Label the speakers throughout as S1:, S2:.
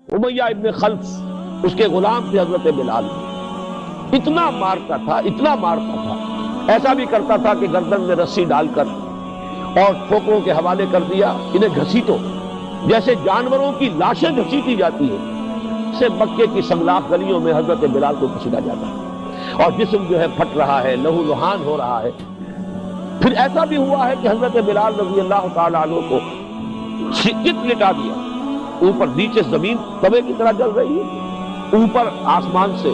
S1: امیہ ابن خلف اس کے غلام تھے حضرت بلال، اتنا مارتا تھا، ایسا بھی کرتا تھا کہ گردن میں رسی ڈال کر اور ٹھوکروں کے حوالے کر دیا، انہیں گھسیٹو، جیسے جانوروں کی لاشیں گھسیٹی جاتی ہیں، سے مکے کی سنگلاخ گلیوں میں حضرت بلال کو گھسیٹا جاتا ہے اور جسم جو ہے پھٹ رہا ہے، لہو لہان ہو رہا ہے۔ پھر ایسا بھی ہوا ہے کہ حضرت بلال رضی اللہ تعالیٰ عنہ کو چت لٹا دیا، اوپر نیچے زمین توے کی طرح جل رہی ہے، اوپر آسمان سے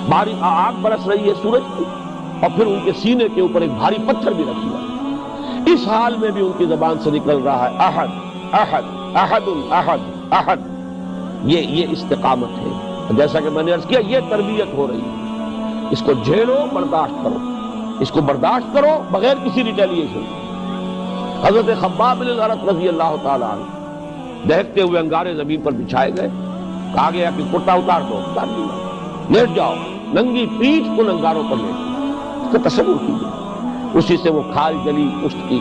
S1: بھاری آگ برس رہی ہے سورج کی، اور پھر ان کے سینے کے اوپر ایک بھاری پتھر بھی رکھ دیا۔ اس حال میں بھی ان کی زبان سے نکل رہا ہے احد احد احد احد احد۔ یہ استقامت ہے، جیسا کہ میں نے عرض کیا، یہ تربیت ہو رہی ہے۔ اس کو جھیلو، برداشت کرو، اس کو برداشت کرو بغیر کسی ریٹیلیشن۔ حضرت خباب بن الارت رضی اللہ تعالیٰ عنہ دہکتے ہوئے انگارے زمین پر بچھائے گئے، کہا گیا کہ کرتا اتار دو، اتار دیا، لیٹ جاؤ، ننگی پیٹھ کو انگاروں پر لیٹ جاؤ۔ اس کا تصور کیجیے، اسی سے وہ کھال جلی پشت کی،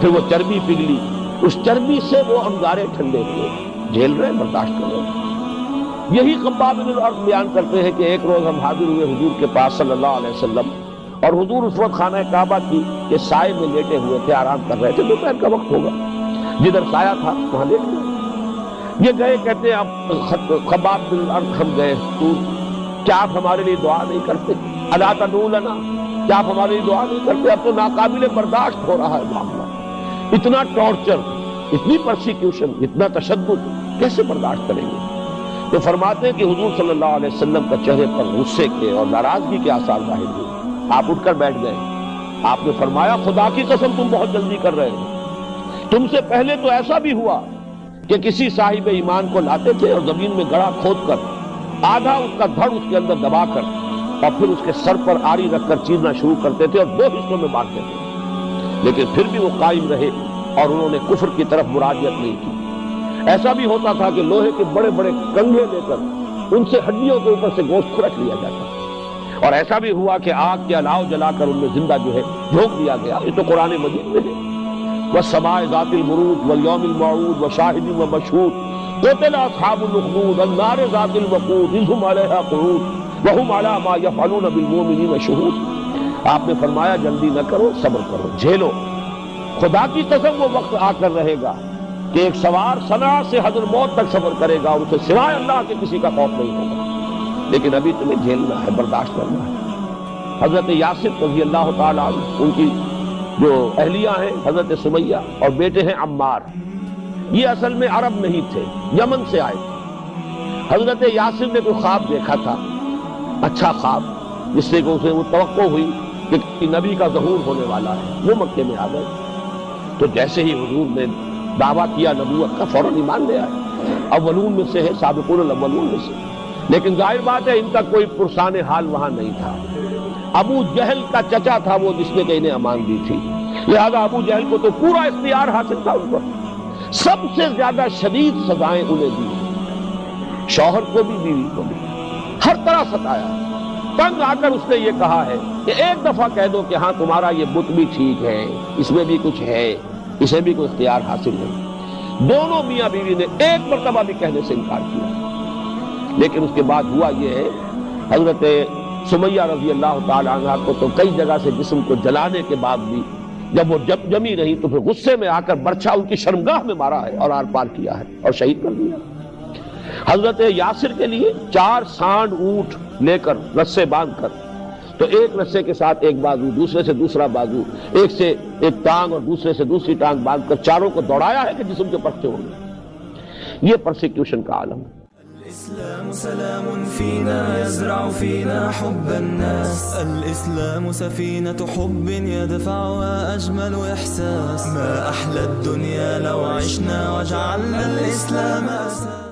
S1: پھر وہ چربی پگھلی، اس چربی سے وہ انگارے ٹھنڈے ہوئے، جھیل رہے، برداشت کر رہے۔ یہی خباب بن الارت بیان کرتے ہیں کہ ایک روز ہم حاضر ہوئے حضور کے پاس صلی اللہ علیہ وسلم، اور حضور اس وقت خانہ کعبہ کی کے سائے میں لیٹے ہوئے تھے، آرام کر رہے تھے، دوپہر کا وقت ہوگا، جدھر سایہ تھا وہاں لیٹ گئے۔ یہ گئے، کہتے ہیں اب خباب بن الارت ہم گئے، کیا آپ ہمارے لیے دعا نہیں کرتے؟ الا تدعو لنا، کیا آپ ہمارے لیے دعا نہیں کرتے؟ اب تو ناقابل برداشت ہو رہا ہے معاملہ، اتنا ٹارچر، اتنی پرسیکیوشن، اتنا تشدد کیسے برداشت کریں گے؟ تو فرماتے ہیں کہ حضور صلی اللہ علیہ وسلم کا چہرے پر غصے کے اور ناراضگی کے آثار ظاہر ہوئے۔ آپ اٹھ کر بیٹھ گئے، آپ نے فرمایا خدا کی قسم تم بہت جلدی کر رہے ہو، تم سے پہلے تو ایسا بھی ہوا کہ کسی صاحب ایمان کو لاتے تھے اور زمین میں گڑھا کھود کر آدھا اس کا دھڑ اس کے اندر دبا کر اور پھر اس کے سر پر آری رکھ کر چیرنا شروع کرتے تھے اور دو حصوں میں بانٹتے تھے، لیکن پھر بھی وہ قائم رہے اور انہوں نے کفر کی طرف مراجعت نہیں کی۔ ایسا بھی ہوتا تھا کہ لوہے کے بڑے بڑے کنگھے لے کر ان سے ہڈیوں کے اوپر سے گوشت کھرچ لیا جاتا، اور ایسا بھی ہوا کہ آگ کے الاؤ جلا کر ان میں زندہ جو ہے جھونک دیا گیا۔ یہ تو قرآن مجید میں ہے، والسماء ذات البروج واليوم الموعود وشاہد ومشہود قتل اصحاب الاخدود النار ذات الوقود اذ هم علیہا قعود وهم علی ما یفعلون بالمؤمنین شہود۔ آپ نے فرمایا جلدی نہ کرو، صبر کرو، جھیلو۔ خدا کی قسم وہ وقت آ کر رہے گا کہ ایک سوار صنعاء سے حضر موت تک سفر کرے گا اور اسے سوائے اللہ کے کسی کا خوف نہیں ہوگا، لیکن ابھی تمہیں جھیلنا ہے، برداشت کرنا ہے۔ حضرت یاسر رضی اللہ تعالیٰ عنہ، ان کی جو اہلیہ ہیں حضرت سمیہ اور بیٹے ہیں عمار، یہ اصل میں عرب نہیں تھے، یمن سے آئے تھے۔ حضرت یاسر نے کوئی خواب دیکھا تھا، اچھا خواب، جس سے اسے وہ توقع ہوئی کہ نبی کا ظہور ہونے والا ہے۔ وہ مکے میں آ گئے، تو جیسے ہی حضور نے دعویٰ کیا نبوت کا، فوراً ایمان لے آئے، اولون میں سے ہے، سابقون الاولون میں سے۔ لیکن ظاہر بات ہے ان کا کوئی پرسان حال وہاں نہیں تھا۔ ابو جہل کا چچا تھا وہ جس نے کہ انہیں امان دی تھی، لہذا ابو جہل کو تو پورا اختیار حاصل تھا ان پر، سب سے زیادہ شدید سزائیں انہیں دی، شوہر کو بھی، بیوی کو بھی، ہر طرح ستایا۔ تنگ آ کر اس نے یہ کہا ہے کہ ایک دفعہ کہہ دو کہ ہاں تمہارا یہ بت بھی ٹھیک ہے، اس میں بھی کچھ ہے، اسے بھی کوئی اختیار حاصل ہے۔ دونوں میاں بیوی نے ایک مرتبہ بھی کہنے سے انکار کیا، لیکن اس کے بعد ہوا یہ ہے، حضرت سمیہ رضی اللہ تعالی عنہ کو تو کئی جگہ سے جسم کو جلانے کے بعد بھی جب وہ جمی نہیں تو پھر غصے میں آ کر برچھا ان کی شرمگاہ میں مارا ہے اور آر پار کیا ہے اور شہید کر دیا۔ حضرت یاسر کے لیے 4 سانڈ اونٹ لے کر رسے باندھ کر، تو ایک رسے کے ساتھ ایک بازو، دوسرے سے دوسرا بازو، ایک سے ایک ٹانگ اور دوسرے سے دوسری ٹانگ باندھ کر چاروں کو دوڑایا ہے کہ جسم کے پرچے ہو گئے۔ یہ پرسیکیوشن کا عالم ہے۔
S2: الإسلام سلام فينا يزرع فينا حب الناس، الإسلام سفينة حب يدفعها أجمل إحساس، ما أحلى الدنيا لو عشنا وجعلنا الإسلام أساس.